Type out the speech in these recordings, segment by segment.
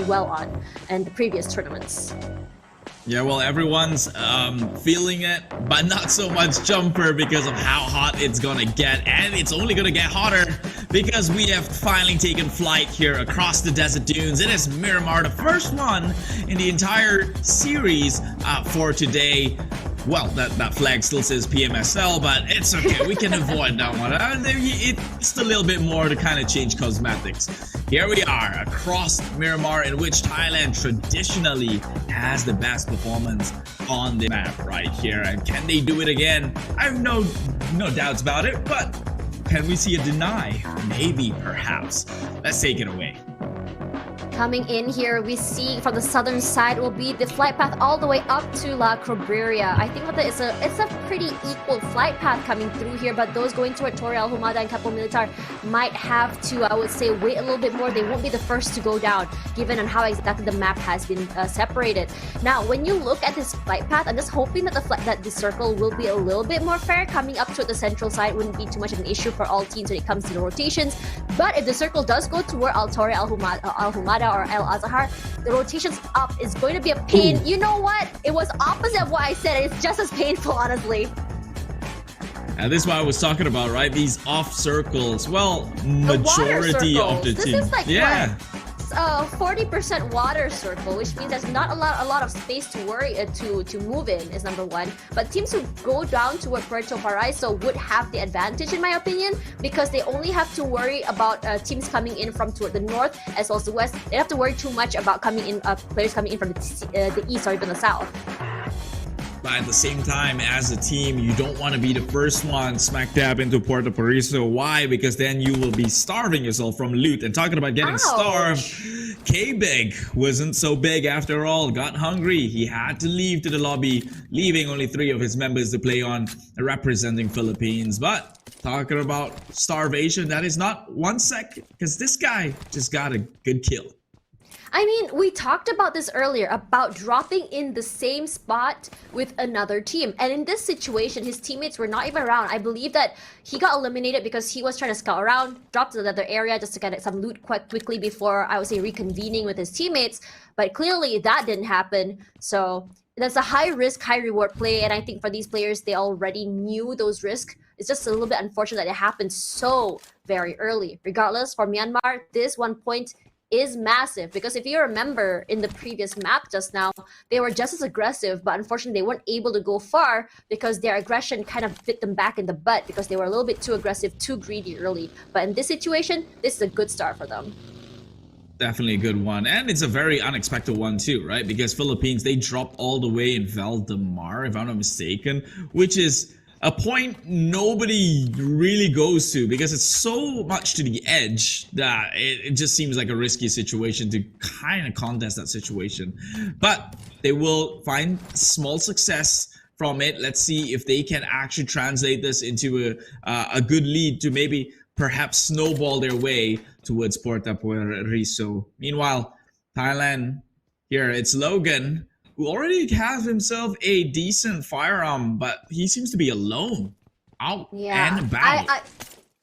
pretty well on in the previous tournaments. Yeah, well, everyone's feeling it, but not so much Jumper because of how hot it's gonna get, and it's only gonna get hotter because we have finally taken flight here across the desert dunes. It is Myanmar, the first one in the entire series for today. Well, that flag still says PMSL, but it's okay. We can avoid that one. It's a little bit more to kind of change cosmetics. Here we are across Myanmar, in which Thailand traditionally has the best performance on the map right here. And can they do it again? I have no doubts about it, but can we see a deny? Maybe, perhaps. Let's take it away. Coming in here, we see from the southern side will be the flight path all the way up to La Crobreria. I think that it's a pretty equal flight path coming through here, but those going toward Torre Al Humada and Capo Militar might have to, I would say, wait a little bit more. They won't be the first to go down, given on how exactly the map has been separated. Now, when you look at this flight path, I'm just hoping that the circle will be a little bit more fair. Coming up to the central side wouldn't be too much of an issue for all teams when it comes to the rotations. But if the circle does go toward Torre Al Humada or El Azhar, the rotations up is going to be a pain. You know what? It was opposite of what I said. It's just as painful, honestly. And this is what I was talking about, right? These off circles. Well, majority of the team. This is like what? 40% water circle, which means there's not a lot of space to worry to move in is number one. But teams who go down toward Puerto Paraiso would have the advantage, in my opinion, because they only have to worry about teams coming in from toward the north as well as the west. They don't have to worry too much about players coming in from the east or even the south. But at the same time, as a team, you don't want to be the first one smack dab into Puerto Paraiso. Why? Because then you will be starving yourself from loot. And talking about getting starved, K-Big wasn't so big after all. Got hungry. He had to leave to the lobby, leaving only 3 of his members to play on, representing Philippines. But talking about starvation, that is not 1 sec, because this guy just got a good kill. I mean, we talked about this earlier, about dropping in the same spot with another team. And in this situation, his teammates were not even around. I believe that he got eliminated because he was trying to scout around, dropped to another area just to get some loot quite quickly before, I would say, reconvening with his teammates. But clearly that didn't happen. So that's a high risk, high reward play. And I think for these players, they already knew those risks. It's just a little bit unfortunate that it happened so very early. Regardless, for Myanmar, this 1 point is massive, because if you remember in the previous map just now, they were just as aggressive, but unfortunately they weren't able to go far because their aggression kind of bit them back in the butt because they were a little bit too aggressive, too greedy early. But in this situation, this is a good start for them. Definitely a good one, and it's a very unexpected one too, right? Because Philippines, they dropped all the way in Valdemar, if I'm not mistaken, which is a point nobody really goes to because it's so much to the edge that it just seems like a risky situation to kind of contest that situation. But they will find small success from it. Let's see if they can actually translate this into a good lead to maybe perhaps snowball their way towards Puerto Paraiso. Meanwhile, Thailand, here it's Logan, who already has himself a decent firearm, but he seems to be alone, out and about.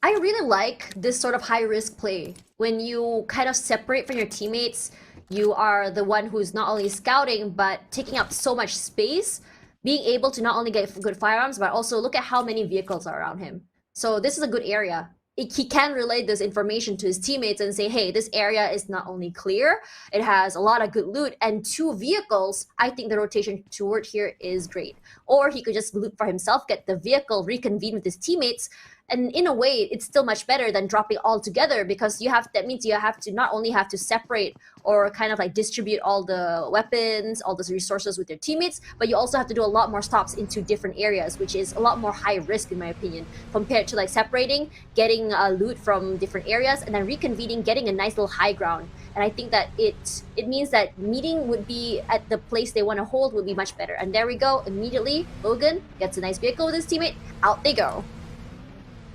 I really like this sort of high-risk play. When you kind of separate from your teammates, you are the one who's not only scouting, but taking up so much space, being able to not only get good firearms, but also look at how many vehicles are around him. So this is a good area. He can relay this information to his teammates and say, hey, this area is not only clear, it has a lot of good loot and 2 vehicles. I think the rotation toward here is great. Or he could just loot for himself, get the vehicle, reconvene with his teammates. And in a way, it's still much better than dropping all together, because that means you have to not only have to separate or kind of like distribute all the weapons, all the resources with your teammates, but you also have to do a lot more stops into different areas, which is a lot more high risk in my opinion, compared to like separating, getting loot from different areas, and then reconvening, getting a nice little high ground. And I think that it means that meeting would be at the place they want to hold would be much better. And there we go. Immediately, Logan gets a nice vehicle with his teammate. Out they go.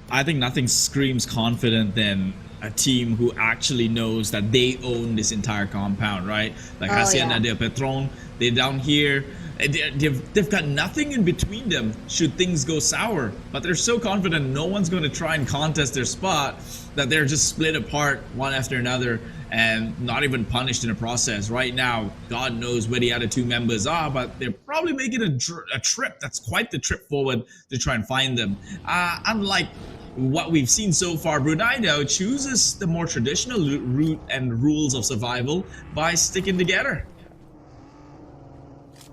I think nothing screams confident than a team who actually knows that they own this entire compound, right? Like Hacienda de Petron, they're down here. They've got nothing in between them should things go sour, but they're so confident no one's going to try and contest their spot that they're just split apart one after another and not even punished in the process. Right now, God knows where the other two members are, but they're probably making a trip. That's quite the trip forward to try and find them. Unlike what we've seen so far, Brunei though chooses the more traditional route and rules of survival by sticking together.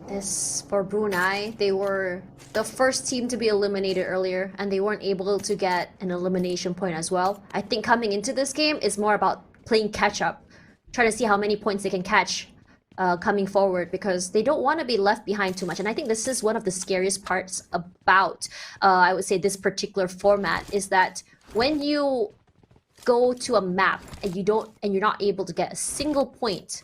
This for Brunei, they were the first team to be eliminated earlier, and they weren't able to get an elimination point as well. I think coming into this game is more about playing catch up, trying to see how many points they can catch coming forward, because they don't want to be left behind too much. And I think this is one of the scariest parts about, I would say, this particular format, is that when you go to a map and you're not able to get a single point,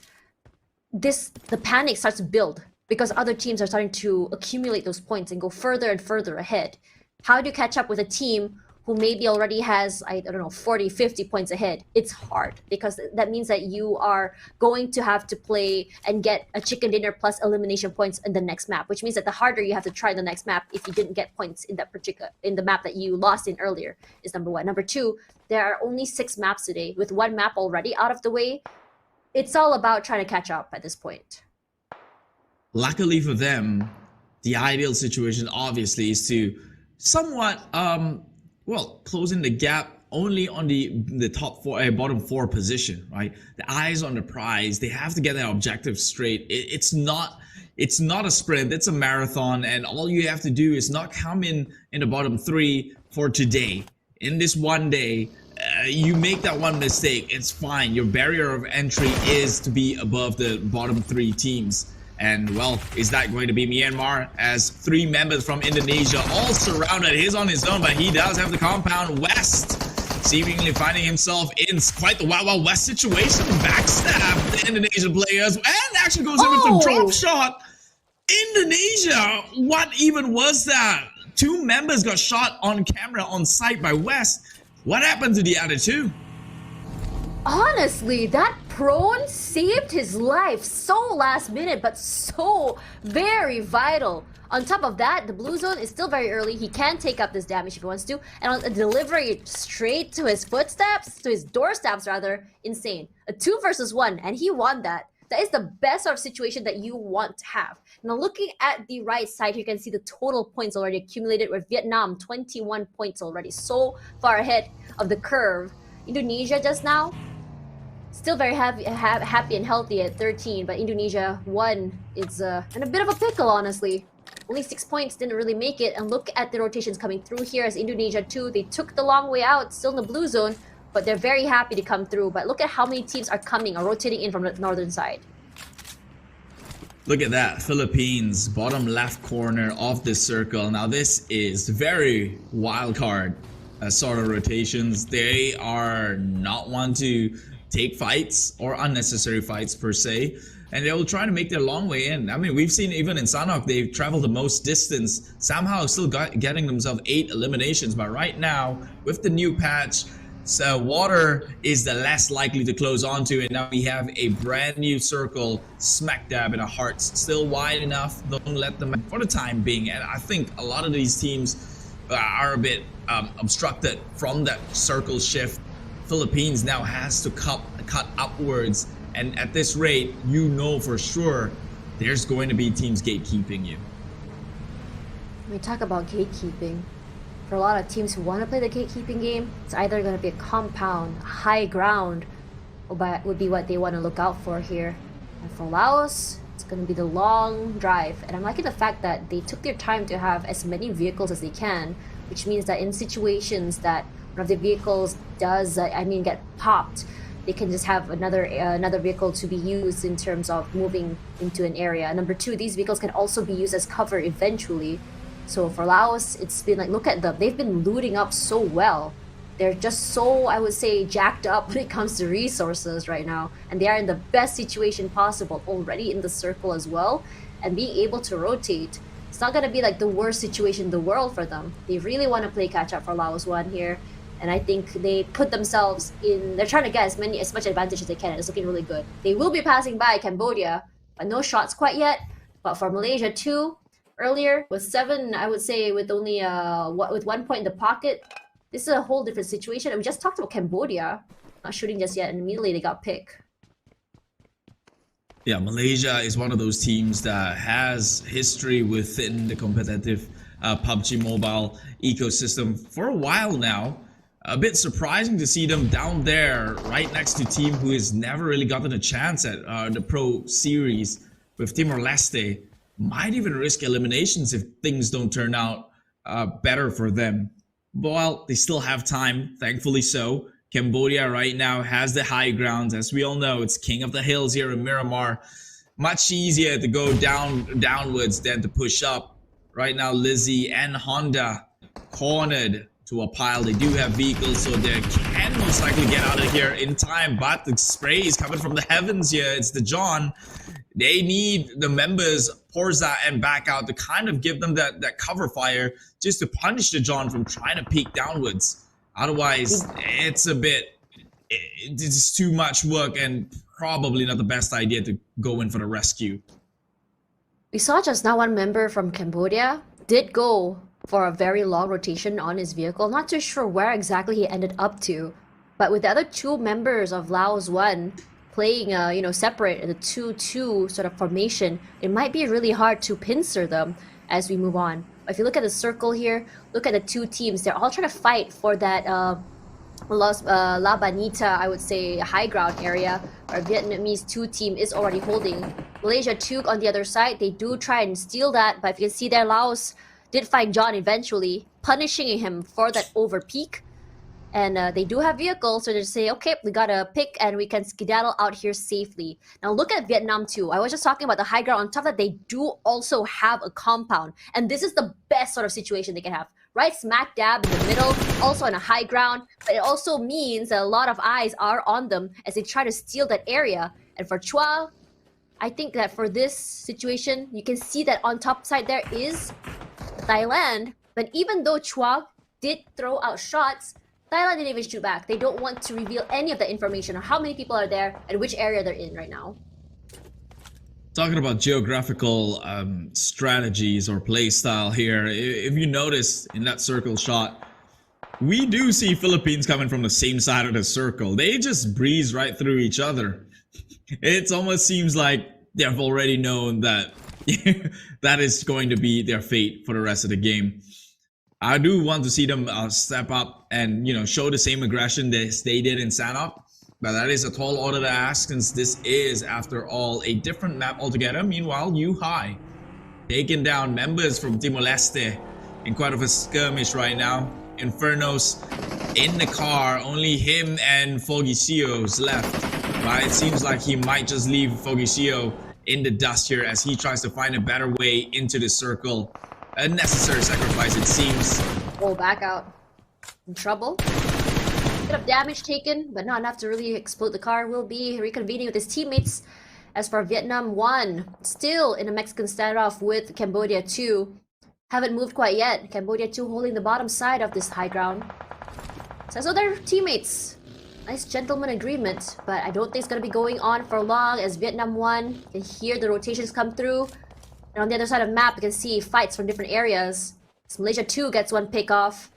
the panic starts to build, because other teams are starting to accumulate those points and go further and further ahead. How do you catch up with a team who maybe already has, I don't know, 40, 50 points ahead? It's hard, because that means that you are going to have to play and get a chicken dinner plus elimination points in the next map, which means that the harder you have to try the next map if you didn't get points in the map that you lost in earlier, is number one. Number two, there are only 6 maps today. With one map already out of the way, it's all about trying to catch up at this point. Luckily for them, the ideal situation obviously is to somewhat closing the gap only on the top 4 bottom 4 position, right? The eyes on the prize. They have to get their objective straight. It's not a sprint, it's a marathon, and all you have to do is not come in the bottom 3 for today. In this one day, you make that one mistake, it's fine. Your barrier of entry is to be above the bottom 3 teams. And well, is that going to be Myanmar, as 3 members from Indonesia all surrounded? He's on his own, but he does have the compound. West seemingly finding himself in quite the Wild Wild West situation. Backstab the Indonesian players, and actually goes in with a drop shot. Indonesia, what even was that? 2 members got shot on camera on site by West. What happened to the other 2? Honestly, that prone saved his life so last minute, but so very vital. On top of that, the blue zone is still very early. He can take up this damage if he wants to. And on a delivery straight to his doorsteps rather, insane. A 2 versus 1, and he won that. That is the best sort of situation that you want to have. Now looking at the right side, you can see the total points already accumulated, with Vietnam 21 points already, so far ahead of the curve. Indonesia just now, still very happy and healthy at 13, but Indonesia 1 is in a bit of a pickle, honestly. Only 6 points, didn't really make it. And look at the rotations coming through here, as Indonesia 2, they took the long way out, still in the blue zone, but they're very happy to come through. But look at how many teams are coming or rotating in from the northern side. Look at that, Philippines, bottom left corner of this circle. Now this is very wild card sort of rotations. They are not one to take fights or unnecessary fights per se, and they will try to make their long way in. I mean, we've seen even in Sanhok, they've traveled the most distance, somehow still getting themselves 8 eliminations. But right now, with the new patch, so water is the less likely to close onto, and now we have a brand new circle smack dab in our hearts, still wide enough. Don't let them for the time being. And I think a lot of these teams are a bit obstructed from that circle shift. Philippines now has to cut upwards, and at this rate, you know for sure there's going to be teams gatekeeping you. When we talk about gatekeeping, for a lot of teams who want to play the gatekeeping game, it's either going to be a compound, high ground, would be what they want to look out for here. And for Laos, it's going to be the long drive. And I'm liking the fact that they took their time to have as many vehicles as they can, which means that in situations that one of the vehicles does, get popped, they can just have another vehicle to be used in terms of moving into an area. Number 2, these vehicles can also be used as cover eventually. So for Laos, it's been like, look at them. They've been looting up so well. They're just so, I would say, jacked up when it comes to resources right now. And they are in the best situation possible, already in the circle as well. And being able to rotate, it's not going to be like the worst situation in the world for them. They really want to play catch up for Laos 1 here. And I think they put themselves in, they're trying to get as much advantage as they can. And it's looking really good. They will be passing by Cambodia, but no shots quite yet. But for Malaysia, 2 earlier with 7, I would say with only with 1 point in the pocket. This is a whole different situation. And we just talked about Cambodia not shooting just yet, and immediately they got picked. Yeah, Malaysia is one of those teams that has history within the competitive PUBG Mobile ecosystem for a while now. A bit surprising to see them down there right next to a team who has never really gotten a chance at the Pro Series with Timor Leste. Might even risk eliminations if things don't turn out better for them. But well, they still have time, thankfully so. Cambodia right now has the high ground. As we all know, it's king of the hills here in Myanmar. Much easier to go downwards than to push up. Right now, Lizzie and Honda cornered to a pile. They do have vehicles, so they can most likely get out of here in time. But the spray is coming from the heavens here. It's the John. They need the members, Porza and back out, to kind of give them that cover fire just to punish the John from trying to peek downwards. Otherwise, it's too much work and probably not the best idea to go in for the rescue. We saw just now one member from Cambodia did go for a very long rotation on his vehicle. Not too sure where exactly he ended up to, but with the other 2 members of Laos 1 playing, separate in the 2-2 sort of formation, it might be really hard to pincer them as we move on. If you look at the circle here, look at the 2 teams. They're all trying to fight for that La Banita, I would say, high ground area, where Vietnamese 2 team is already holding. Malaysia 2 on the other side, they do try and steal that, but if you can see there, Laos did find John eventually, punishing him for that over peak. And they do have vehicles, so they just say, okay, we got a pick and we can skedaddle out here safely. Now look at Vietnam too. I was just talking about the high ground. On top of that, they do also have a compound. And this is the best sort of situation they can have. Right smack dab in the middle, also on a high ground. But it also means that a lot of eyes are on them as they try to steal that area. And for Chua, I think that for this situation, you can see that on top side there is Thailand. But even though Chua did throw out shots, Thailand didn't even shoot back. They don't want to reveal any of the information on how many people are there and which area they're in right now. Talking about geographical strategies or play style here, if you notice in that circle shot, we do see Philippines coming from the same side of the circle. They just breeze right through each other. It almost seems like they've already known that that is going to be their fate for the rest of the game. I do want to see them step up and, show the same aggression that they did in Sanop. But that is a tall order to ask, since this is, after all, a different map altogether. Meanwhile, High taking down members from Timor-Leste in quite of a skirmish right now. Inferno's in the car, only him and Fogicio's left. But it seems like he might just leave Fogicio in the dust here as he tries to find a better way into the circle. A necessary sacrifice, it seems. Oh, back out. In trouble. Bit of damage taken, but not enough to really explode the car. Will be reconvening with his teammates. As for Vietnam 1, still in a Mexican standoff with Cambodia 2. Haven't moved quite yet. Cambodia 2 holding the bottom side of this high ground. So they're teammates. Nice gentleman agreement, but I don't think it's going to be going on for long as Vietnam 1 can hear the rotations come through. And on the other side of the map, you can see fights from different areas. So Malaysia 2 gets one pick off.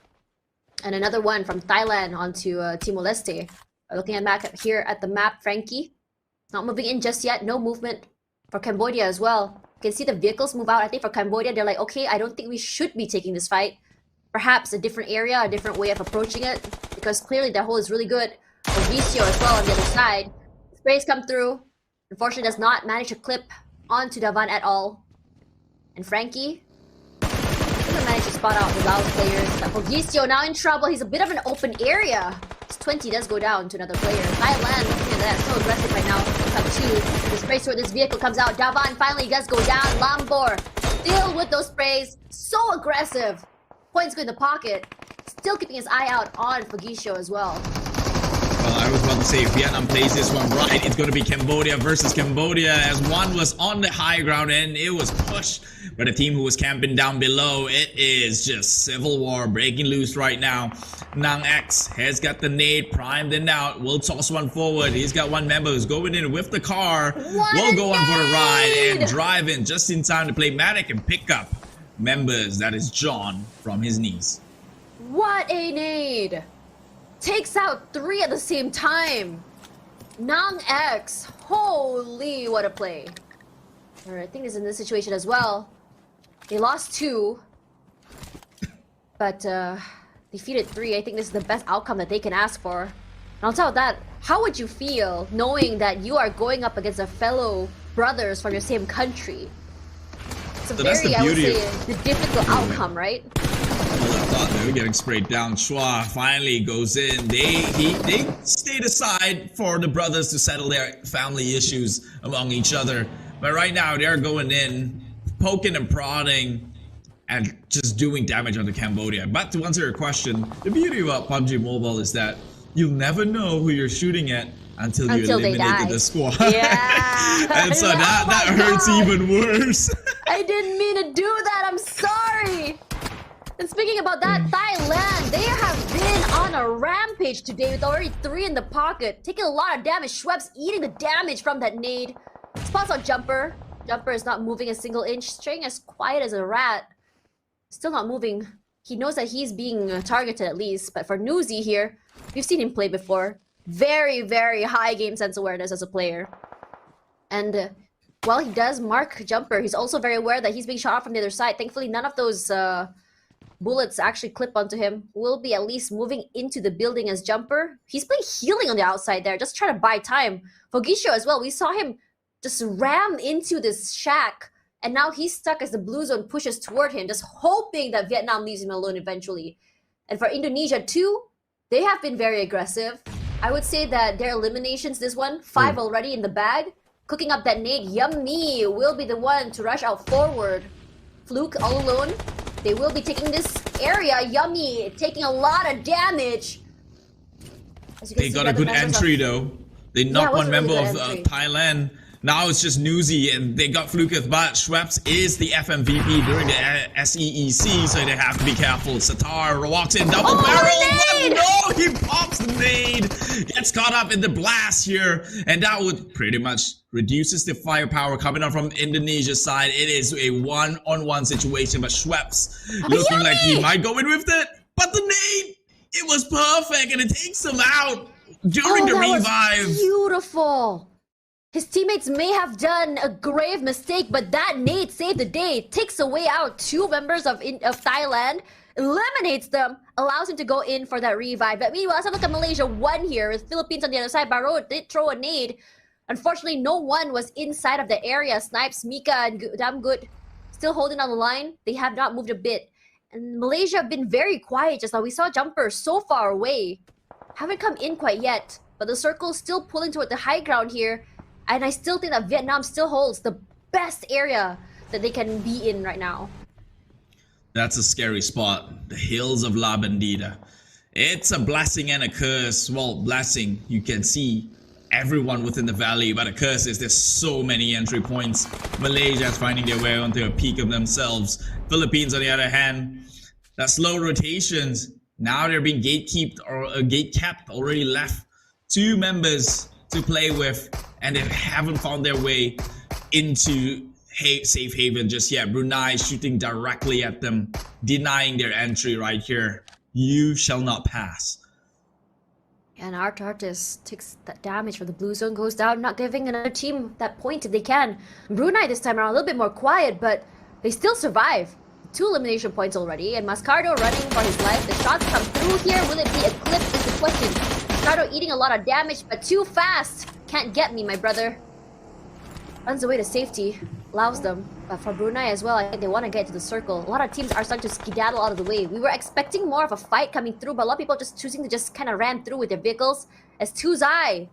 And another one from Thailand onto Timor-Leste. Looking at back here at the map, Frankie. Not moving in just yet. No movement for Cambodia as well. You can see the vehicles move out. I think for Cambodia, they're like, okay, I don't think we should be taking this fight. Perhaps a different area, a different way of approaching it. Because clearly their hold is really good. For Vicio as well on the other side. Sprays come through. Unfortunately, does not manage to clip onto Davan at all. And Frankie doesn't manage to spot out the Laos players. But Fogicio now in trouble. He's a bit of an open area. His 20 does go down to another player. Thailand, looking at that, so aggressive right now. Top 2. The spray toward this vehicle comes out. Davan finally does go down. Lambor still with those sprays. So aggressive. Points go in the pocket. Still keeping his eye out on Fogicio as well. Well, I was about to say if Vietnam plays this one right, it's going to be Cambodia versus Cambodia, as one was on the high ground and it was pushed by the team who was camping down below. It is just civil war breaking loose right now. Nang X has got the nade primed and out. Will toss one forward. He's got one member who's going in with the car. Will go on for the ride and drive in just in time to play Matic and pick up members. That is John from his knees. What a nade! Takes out 3 at the same time. Nang X, holy, what a play. Alright, I think he's in this situation as well. They lost 2, but defeated 3. I think this is the best outcome that they can ask for. And on top of that, how would you feel knowing that you are going up against a fellow brothers from your same country? It's a very, I would say, the difficult outcome, right? I thought they were getting sprayed down. Chua finally goes in. They stayed aside for the brothers to settle their family issues among each other. But right now they're going in, poking and prodding, and just doing damage onto Cambodia. But to answer your question, the beauty about PUBG Mobile is that you'll never know who you're shooting at until you eliminated the squad. Yeah. And so that hurts even worse. I didn't mean to do that. I'm sorry. And speaking about that, Thailand, they have been on a rampage today with already 3 in the pocket, taking a lot of damage. Schweppes eating the damage from that nade. Spots on Jumper. Jumper is not moving a single inch, staying as quiet as a rat. Still not moving. He knows that he's being targeted at least, but for Newsy here, we've seen him play before. Very, very high game sense awareness as a player. And while he does mark Jumper, he's also very aware that he's being shot off from the other side. Thankfully, none of those bullets actually clip onto him. Will be at least moving into the building as Jumper. He's playing healing on the outside there, just trying to buy time. Fogisho as well, we saw him just ram into this shack, and now he's stuck as the blue zone pushes toward him, just hoping that Vietnam leaves him alone eventually. And for Indonesia too, they have been very aggressive. I would say that their eliminations, this one, 5 already in the bag. Cooking up that nade, Yummy will be the one to rush out forward. Fluke all alone. They will be taking this area. Yummy taking a lot of damage. They got a good entry though. They knocked one member of Thailand. Now it's just Newsy, and they got Fluketh, but Schweppes is the FMVP during the SEEC, so they have to be careful. Satar walks in, double barrel, no, he pops the nade, gets caught up in the blast here, and that would pretty much reduces the firepower coming out from Indonesia's side. It is a one-on-one situation, but Schweppes looking like he might go in with it, but the nade, it was perfect, and it takes him out during the revive. Was beautiful. His teammates may have done a grave mistake, but that nade saved the day. Takes away out 2 members of Thailand, eliminates them, allows him to go in for that revive. But meanwhile, let's have a look at Malaysia 1 here, with Philippines on the other side. Baro did throw a nade. Unfortunately, no one was inside of the area. Snipes, Mika, and Damgood still holding on the line. They have not moved a bit. And Malaysia have been very quiet just now. We saw Jumper so far away. Haven't come in quite yet, but the circle's still pulling toward the high ground here. And I still think that Vietnam still holds the best area that they can be in right now. That's a scary spot. The hills of La Bandida. It's a blessing and a curse. Well, blessing, you can see everyone within the valley, but a curse is there's so many entry points. Malaysia is finding their way onto a peak of themselves. Philippines, on the other hand, that slow rotations. Now they're being gate-kept, already left 2 members to play with, and they haven't found their way into safe haven just yet. Brunei shooting directly at them, denying their entry right here. You shall not pass. And Artis takes that damage for the blue zone, goes down, not giving another team that point if they can. Brunei this time around a little bit more quiet, but they still survive. 2 elimination points already, and Mascardo running for his life. The shots come through here. Will it be a clip is the question. Mascardo eating a lot of damage, but too fast. Can't get me, my brother. Runs away to safety. Allows them. But for Brunei as well, I think they want to get to the circle. A lot of teams are starting to skedaddle out of the way. We were expecting more of a fight coming through, but a lot of people just choosing to just kind of ram through with their vehicles. As Tuzai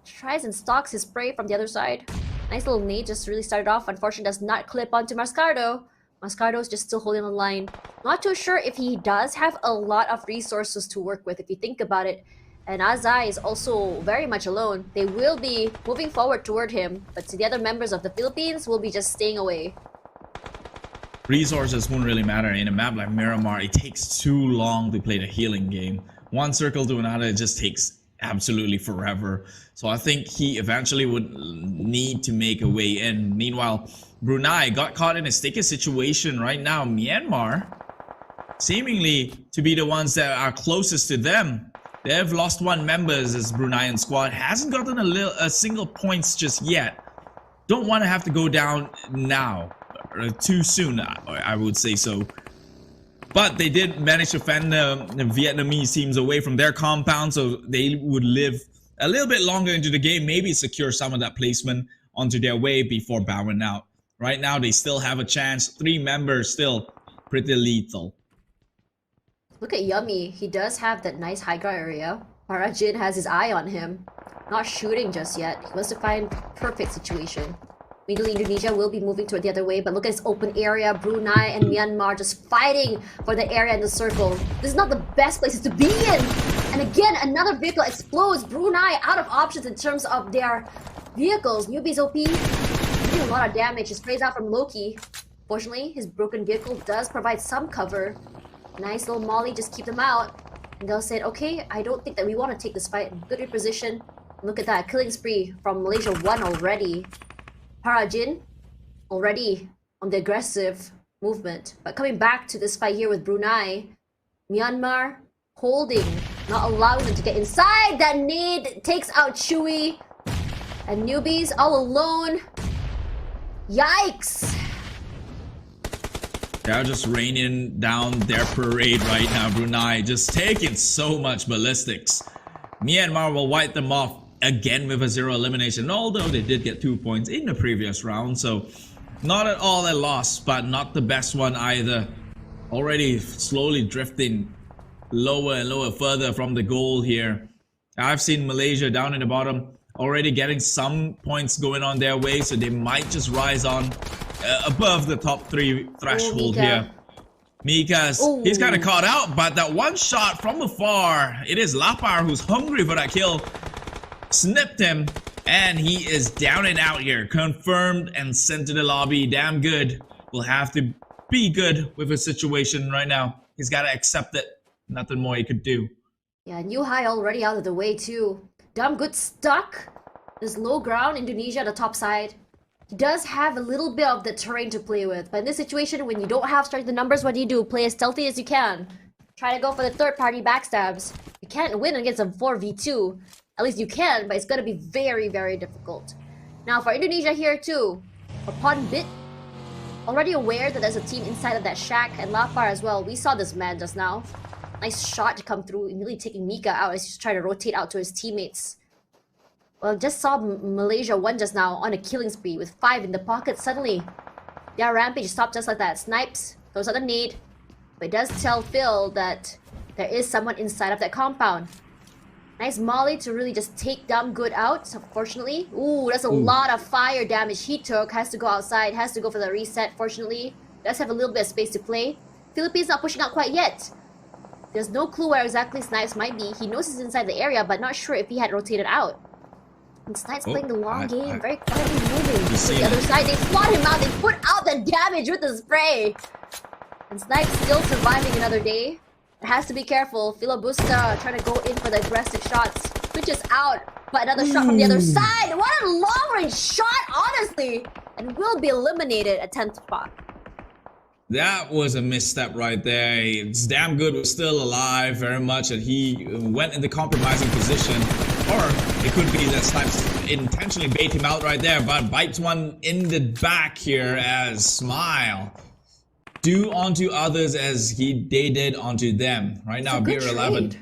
tries and stalks his prey from the other side. Nice little nade just really started off. Unfortunately, does not clip onto Mascardo. Mascardo's just still holding the line. Not too sure if he does have a lot of resources to work with, if you think about it. And Azai is also very much alone. They will be moving forward toward him, but the other members of the Philippines will be just staying away. Resources won't really matter in a map like Myanmar. It takes too long to play the healing game. One circle to another, it just takes absolutely forever. So I think he eventually would need to make a way in. Meanwhile, Brunei got caught in a sticky situation right now. Myanmar, seemingly to be the ones that are closest to them. They've lost one member as Bruneian squad. Hasn't gotten a single points just yet. Don't want to have to go down now. Too soon, I would say so. But they did manage to fend the Vietnamese teams away from their compound, so they would live a little bit longer into the game, maybe secure some of that placement onto their way before bowing out. Right now, they still have a chance. 3 members still pretty lethal. Look at Yummy. He does have that nice high ground area. Parajin has his eye on him. Not shooting just yet. He wants to find perfect situation. Middle Indonesia will be moving toward the other way, but look at this open area. Brunei and Myanmar just fighting for the area in the circle. This is not the best places to be in. And again, another vehicle explodes. Brunei out of options in terms of their vehicles. Newbie's OP doing a lot of damage. He sprays out from Loki. Fortunately, his broken vehicle does provide some cover. Nice little molly, just keep them out. And they'll say, okay, I don't think that we want to take this fight. Good reposition. Look at that, killing spree from Malaysia 1 already. Parajin already on the aggressive movement. But coming back to this fight here with Brunei, Myanmar holding, not allowing them to get inside. That nade takes out Chewy. And Newbies all alone. Yikes! They're just raining down their parade right now. Brunei just taking so much ballistics. Myanmar will wipe them off again with a 0 elimination, although they did get 2 points in the previous round, so not at all a loss, but not the best one either. Already slowly drifting lower and lower, further from the goal here. I've seen Malaysia down in the bottom already getting some points going on their way, so they might just rise on above the top 3 threshold here. Mika's, he's kind of caught out, but that one shot from afar, it is Lapar who's hungry for that kill. Snipped him, and he is down and out here. Confirmed and sent to the lobby. Damn good. Will have to be good with his situation right now. He's got to accept it. Nothing more he could do. Yeah, new high already out of the way too. Damn good stuck. There's low ground, Indonesia on the top side. He does have a little bit of the terrain to play with, but in this situation, when you don't have strength in numbers, what do? Play as stealthy as you can. Try to go for the third-party backstabs. You can't win against a 4v2. At least you can, but it's gonna be very, very difficult. Now for Indonesia here too, upon bit, already aware that there's a team inside of that shack, and Lapar as well. We saw this man just now. Nice shot to come through, immediately taking Mika out as he's trying to rotate out to his teammates. Well, just saw Malaysia 1 just now on a killing spree with 5 in the pocket. Suddenly, their rampage stopped just like that. Snipes, those are the need, but it does tell Phil that there is someone inside of that compound. Nice molly to really just take Dumb Good out, unfortunately. Ooh, that's a lot of fire damage he took. Has to go outside, has to go for the reset, fortunately. Does have a little bit of space to play. Philippines not pushing out quite yet. There's no clue where exactly Snipes might be. He knows he's inside the area, but not sure if he had rotated out. And Snipes playing the long game, very quietly moving. To the other side, they spot him out, they put out the damage with the spray. And Snipes still surviving another day. Has to be careful. Filobusta trying to go in for the aggressive shots. Switches out, but another shot from the other side. What a long-range shot, honestly! And will be eliminated at 10th spot. That was a misstep right there. It's Damn Good was still alive very much, and he went in the compromising position. Or it could be that Snipes intentionally bait him out right there, but bites one in the back here as Smile do onto others as they did onto them. Right now, Beer 11.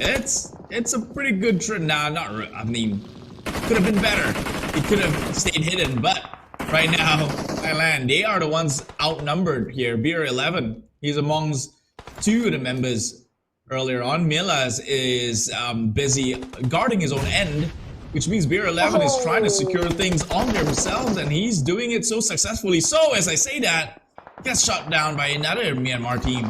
It's a pretty good trade. Nah, not. I mean, could have been better. He could have stayed hidden, but right now, Thailand, they are the ones outnumbered here. Beer 11. He's amongst 2 of the members earlier on. Milas is busy guarding his own end, which means Beer 11 is trying to secure things on themselves, and he's doing it so successfully. So, as I say that, gets shot down by another Myanmar team.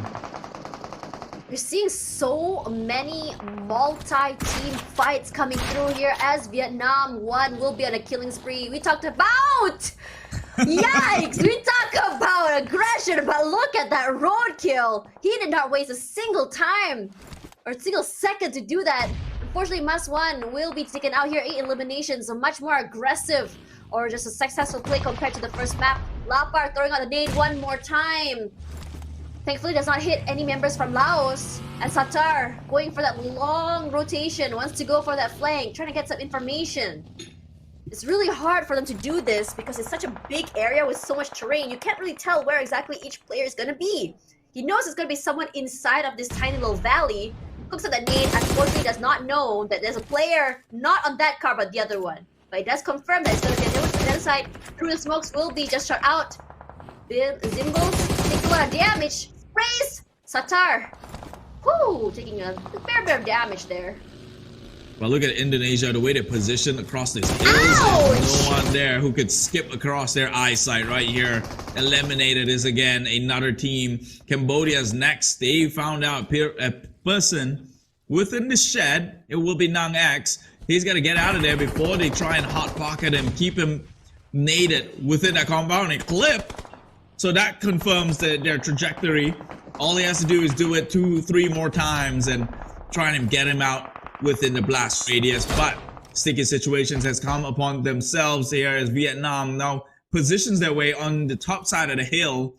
We're seeing so many multi-team fights coming through here as Vietnam 1 will be on a killing spree. We talked about... Yikes! We talk about aggression, but look at that roadkill! He did not waste a single time or a single second to do that. Unfortunately, Mas1 will be taken out here. 8 eliminations, so much more aggressive or just a successful play compared to the first map. Lapar throwing out the nade one more time. Thankfully does not hit any members from Laos. And Satar going for that long rotation, wants to go for that flank, trying to get some information. It's really hard for them to do this because it's such a big area with so much terrain. You can't really tell where exactly each player is going to be. He knows it's going to be someone inside of this tiny little valley. Looks at the nade, unfortunately does not know that there's a player not on that car but the other one. But it does confirm that it's going to be on the other side. Through the smokes will be just shot out. Zimbles takes a lot of damage. Sprays! Satar. Whoo! Taking a fair bit of damage there. Well, look at Indonesia, the way they position across this hills. Ouch! No one there who could skip across their eyesight right here. Eliminated is again another team. Cambodia's next. They found out a person within the shed. It will be Nang X. He's got to get out of there before they try and hot pocket him, keep him naded within that compound and clip. So that confirms their trajectory. All he has to do is do it 2-3 more times and try and get him out within the blast radius. But sticky situations has come upon themselves here as Vietnam now positions their way on the top side of the hill,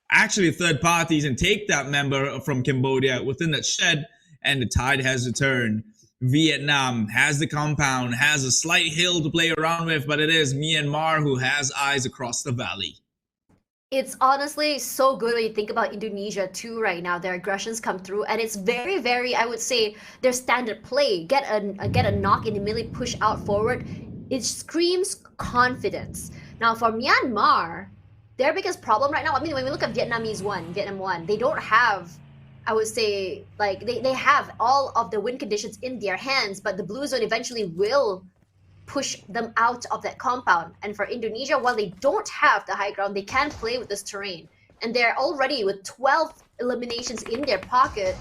actually third parties, and take that member from Cambodia within that shed, and the tide has returned. Vietnam has the compound, has a slight hill to play around with, but it is Myanmar who has eyes across the valley. It's honestly so good when you think about Indonesia too right now. Their aggressions come through and it's very, very, I would say, their standard play. Get a knock and immediately push out forward. It screams confidence. Now for Myanmar, their biggest problem right now, I mean, when we look at Vietnam 1, they don't have, I would say, like, they have all of the win conditions in their hands, but the blue zone eventually will push them out of that compound. And for Indonesia, while they don't have the high ground, they can play with this terrain. And they're already with 12 eliminations in their pocket.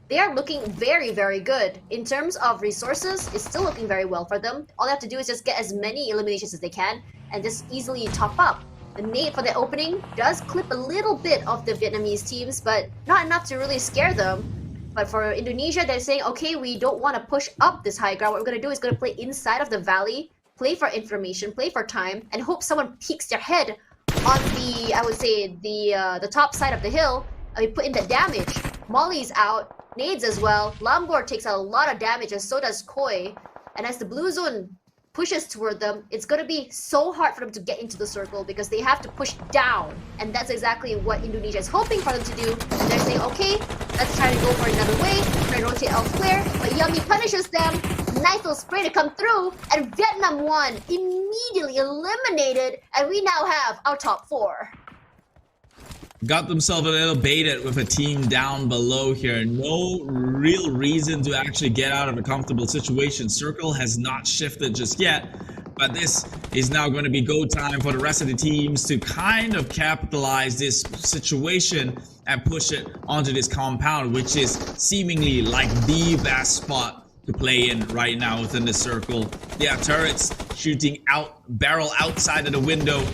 They are looking very, very good. In terms of resources, it's still looking very well for them. All they have to do is just get as many eliminations as they can and just easily top up. The nade for the opening does clip a little bit of the Vietnamese teams, but not enough to really scare them. But for Indonesia, they're saying, okay, we don't want to push up this high ground. What we're going to do is going to play inside of the valley, play for information, play for time, and hope someone peeks their head on the, I would say, the top side of the hill, and we put in the damage. Molly's out, nades as well. Lambor takes a lot of damage, and so does Koi. And as the blue zone pushes toward them, it's going to be so hard for them to get into the circle because they have to push down. And that's exactly what Indonesia is hoping for them to do. And they're saying, okay, let's try to go for another way, try to rotate elsewhere. But Yummy punishes them. Nice little spray to come through. And Vietnam 1 immediately eliminated. And we now have our top 4. Got themselves a little baited with a team down below here. No real reason to actually get out of a comfortable situation. Circle has not shifted just yet, but this is now going to be go time for the rest of the teams to kind of capitalize this situation and push it onto this compound, which is seemingly like the best spot to play in right now within the circle. Yeah, turrets shooting out, barrel outside of the window,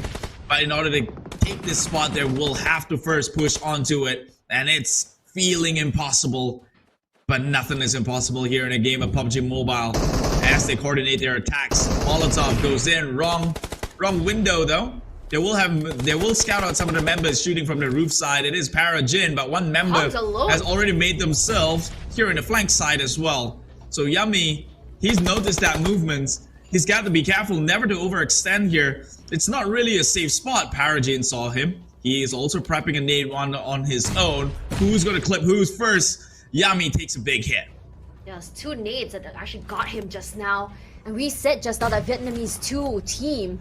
but in order to take this spot there, we'll have to first push onto it, and it's feeling impossible, but nothing is impossible here in a game of PUBG Mobile as they coordinate their attacks. Molotov goes in, wrong window though. They will scout out some of the members shooting from the roof side. It is Parajin, but one member has already made themselves here in the flank side as well. So Yummy, he's noticed that movement. He's got to be careful never to overextend here. It's not really a safe spot. Parajin saw him. He is also prepping a nade on his own. Who's going to clip who's first? Yummy takes a big hit. Yes, 2 nades that actually got him just now. And we said just now that Vietnamese 2 team,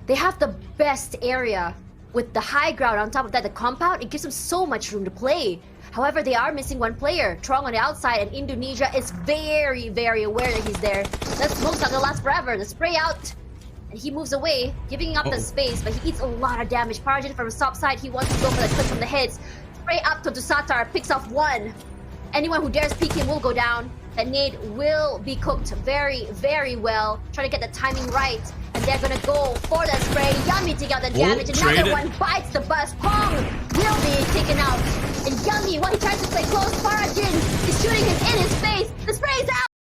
they have the best area with the high ground. On top of that, the compound, it gives them so much room to play. However, they are missing one player, Trong on the outside, and Indonesia is very, very aware that he's there. That smoke's not gonna last forever. The spray out, and he moves away, giving up the space, but he eats a lot of damage. Parajin from the top side, he wants to go for the clip from the heads. Spray up to Satar, picks off 1. Anyone who dares peek him will go down. That nade will be cooked very, very well. Trying to get the timing right. And they're gonna go for that spray. Yummy take out the damage. Another traded. one bites the bus. Pong will be taken out. And Yummy, while he tries to play close, Farajin is shooting him in his face. The spray is out.